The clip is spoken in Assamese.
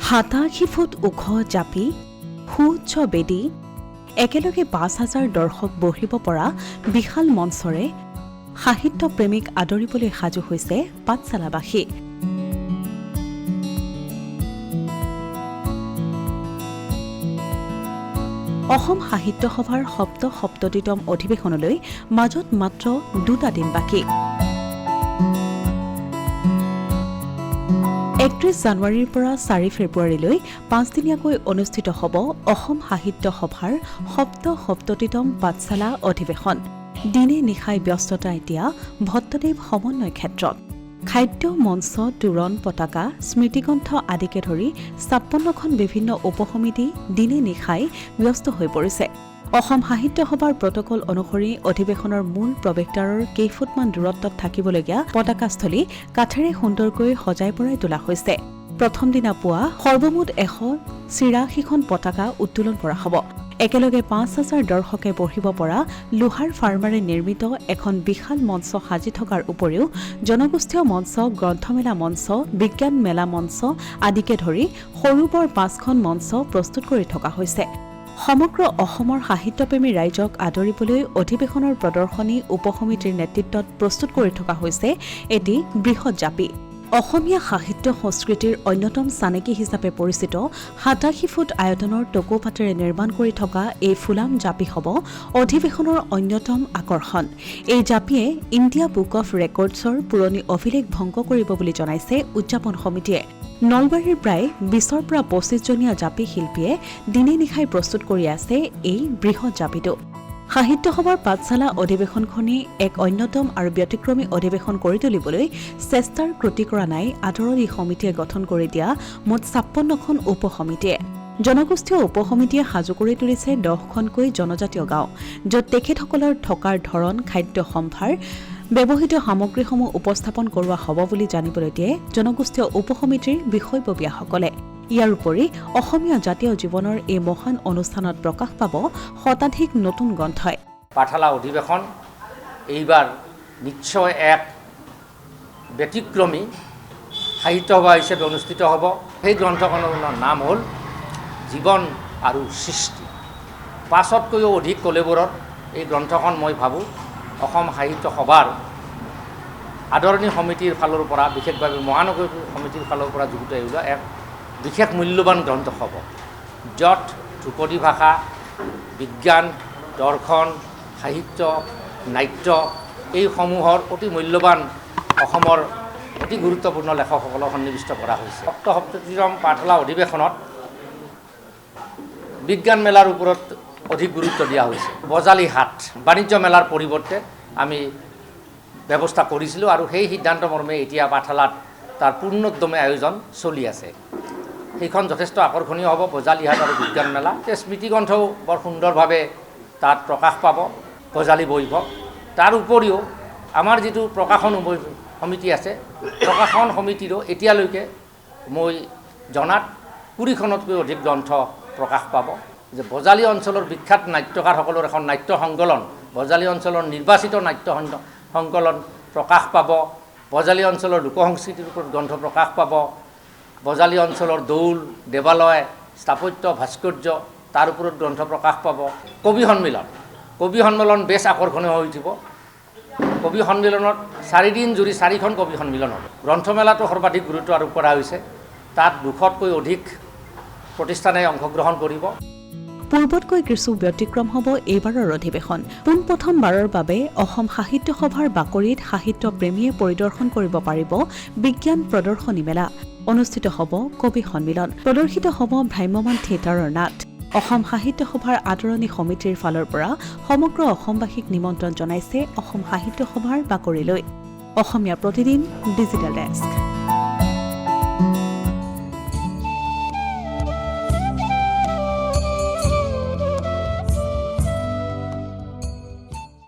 87 ফুট ওখ জাপি সুউচ্চ বেদী একেলগে ৫,০০০ দৰ্শক বহিব পৰা বিশাল মঞ্চৰে সাহিত্য প্ৰেমীক আদৰিবলৈ সাজু হৈছে পাঠশালাবাসী। অসম সাহিত্য সভাৰ সপ্তমতম অধিৱেশনলৈ মাজত মাত্ৰ ২টা দিন বাকী। ৩১ জানুৱাৰীৰ পৰা ৪ ফেব্ৰুৱাৰীলৈ ৫ দিনীয়াকৈ অনুষ্ঠিত হ'ব অসম সাহিত্য সভাৰ সপ্তমতম পাঠশালা অধিৱেশন। দিনে নিশাই ব্যস্ততা এতিয়া ভট্টদেৱ সমন্বয় ক্ষেত্ৰত। খাদ্য মঞ্চ, তোৰণ, পতাকা, স্মৃতিগ্ৰন্থ আদিকে ধৰি ৫৬খন বিভিন্ন উপসমিতি দিনে নিশাই ব্যস্ত হৈ পৰিছে। অসম সাহিত্য সভাৰ প্ৰটকল অনুসৰি অধিৱেশনৰ মূল প্ৰৱেশদ্বাৰৰ কেইফুটমান দূৰত্বত থাকিবলগীয়া পতাকাস্থলী কাঠেৰে সুন্দৰকৈ সজাই পৰাই তোলা হৈছে। প্ৰথম দিনা পুৱা সৰ্বমুঠ ১৮৬খন পতাকা উত্তোলন কৰা হ'ব। একেলগে ৫,০০০ দৰ্শকে বহিব পৰা লোহাৰ ফাৰ্মাৰে নিৰ্মিত এখন বিশাল মঞ্চ সাজি থকাৰ উপৰিও জনগোষ্ঠীয় মঞ্চ, গ্ৰন্থমেলা মঞ্চ, বিজ্ঞান মেলা মঞ্চ আদিকে ধৰি সৰু বৰ ৫খন মঞ্চ প্ৰস্তুত কৰি থকা হৈছে। সমগ্ৰ অসমৰ সাহিত্যপ্ৰেমী ৰাইজক আদৰিবলৈ অধিৱেশনৰ প্ৰদৰ্শনী উপসমিতিৰ নেতৃত্বত প্ৰস্তুত কৰি থকা হৈছে এটি বৃহৎ জাপি। অসমীয়া সাহিত্য সংস্কৃতিৰ অন্যতম চানেকি হিচাপে পৰিচিত ৮৭ ফুট আয়তনৰ টকৌপাতেৰে নিৰ্মাণ কৰি থকা এই ফুলাম জাপি হ'ব অধিৱেশনৰ অন্যতম আকৰ্ষণ। এই জাপিয়ে ইণ্ডিয়া বুক অৱ ৰেকৰ্ডছৰ পুৰণি অভিলেখ ভংগ কৰিব বুলি জনাইছে উদযাপন সমিতিয়ে। নলবাৰীৰ প্ৰায় ২০ৰ পৰা ২৫জনীয়া জাপি শিল্পীয়ে দিনে নিশাই প্ৰস্তুত কৰি আছে এই বৃহৎ জাপিটো। সাহিত্য সভাৰ পাঠশালা অধিৱেশনখনি এক অন্যতম আৰু ব্যতিক্ৰমী অধিৱেশন কৰি তুলিবলৈ চেষ্টাৰ ক্ৰতি কৰা নাই আদৰণি সমিতিয়ে গঠন কৰি দিয়া মুঠ ৫৬খন উপসমিতিয়ে। জনগোষ্ঠীয় উপসমিতিয়ে সাজু কৰি তুলিছে ১০খনকৈ জনজাতীয় গাঁও, য'ত তেখেতসকলৰ থকাৰ ধৰণ, খাদ্য সম্ভাৰ, ব্যৱহৃত সামগ্ৰীসমূহ উপস্থাপন কৰোৱা হ'ব বুলি জানিবলৈ দিয়ে জনগোষ্ঠীয় উপসমিতিৰ বিষয়ববীয়াসকলে। ইয়াৰ উপৰি অসমীয়া জাতীয় জীৱনৰ এই মহান অনুষ্ঠানত প্ৰকাশ পাব শতাধিক নতুন গ্ৰন্থই। পাঠশালা অধিৱেশন এইবাৰ নিশ্চয় এক ব্যতিক্ৰমী সাহিত্য সভা হিচাপে অনুষ্ঠিত হ'ব। সেই গ্ৰন্থখনৰ নাম হ'ল জীৱন আৰু সৃষ্টি। ৫তকৈও অধিক কলেবৰত এই গ্ৰন্থখন মই ভাবোঁ অসম সাহিত্য সভাৰ আদৰণি সমিতিৰ ফালৰ পৰা, বিশেষভাৱে মহানগৰ সমিতিৰ ফালৰ পৰা যুগুতাই ওলোৱা এক বিশেষ মূল্যৱান গ্ৰন্থ হ'ব, য'ত ধ্ৰুপদী ভাষা, বিজ্ঞান, দৰ্শন, সাহিত্য, নাট্য এইসমূহৰ অতি মূল্যৱান অসমৰ অতি গুৰুত্বপূৰ্ণ লেখকসকলক সন্নিৱিষ্ট কৰা হৈছে। সপ্তমতম পাঠশালা অধিৱেশনত বিজ্ঞান মেলাৰ ওপৰত অধিক গুৰুত্ব দিয়া হৈছে। বজালী হাট বাণিজ্য মেলাৰ পৰিৱৰ্তে আমি ব্যৱস্থা কৰিছিলোঁ আৰু সেই সিদ্ধান্ত মৰ্মে এতিয়া পাঠশালাত তাৰ পূৰ্ণোদ্যমে আয়োজন চলি আছে। সেইখন যথেষ্ট আকৰ্ষণীয় হ'ব, বজালী হাট আৰু বিজ্ঞান মেলা। স্মৃতিগ্ৰন্থও বৰ সুন্দৰভাৱে তাত প্ৰকাশ পাব, বজালী বৈভৱ। তাৰ উপৰিও আমাৰ যিটো প্ৰকাশন সমিতি আছে, প্ৰকাশন সমিতিৰো এতিয়ালৈকে মই জনাত ২০খনতকৈ অধিক গ্ৰন্থ প্ৰকাশ পাব। যে বজালী অঞ্চলৰ বিখ্যাত নাট্যকাৰসকলৰ এখন নাট্য সংকলন, বজালী অঞ্চলৰ নিৰ্বাচিত নাট্য সংকলন প্ৰকাশ পাব। বজালী অঞ্চলৰ লোকসংস্কৃতিৰ ওপৰত গ্ৰন্থ প্ৰকাশ পাব। বজালী অঞ্চলৰ দৌল, দেৱালয়, স্থাপত্য, ভাস্কৰ্য তাৰ ওপৰত গ্ৰন্থ প্ৰকাশ পাব। কবি সন্মিলন বেছ আকৰ্ষণীয় হৈ উঠিব। কবি সন্মিলনত ৪ দিন জুৰি ৪খন কবি সন্মিলন হ'ব। গ্ৰন্থমেলাটো সৰ্বাধিক গুৰুত্ব আৰোপ কৰা হৈছে। তাত ২০০তকৈ অধিক প্ৰতিষ্ঠানে অংশগ্ৰহণ কৰিব। পূৰ্বতকৈ কিছু ব্যতিক্ৰম হ'ব এইবাৰৰ অধিৱেশন। পোনপ্ৰথমবাৰৰ বাবে অসম সাহিত্য সভাৰ বাকৰিত সাহিত্য প্ৰেমীয়ে পৰিদৰ্শন কৰিব পাৰিব বিজ্ঞান প্ৰদৰ্শনী মেলা। অনুষ্ঠিত হ'ব কবি সন্মিলন, প্ৰদৰ্শিত হ'ব ভ্ৰাম্যমাণ থিয়েটাৰৰ নাট। অসম সাহিত্য সভাৰ আদৰণি সমিতিৰ ফালৰ পৰা সমগ্ৰ অসমবাসীক নিমন্ত্ৰণ জনাইছে অসম সাহিত্য সভাৰ বাকৰিলৈ। Asomiya Pratidin digital desk.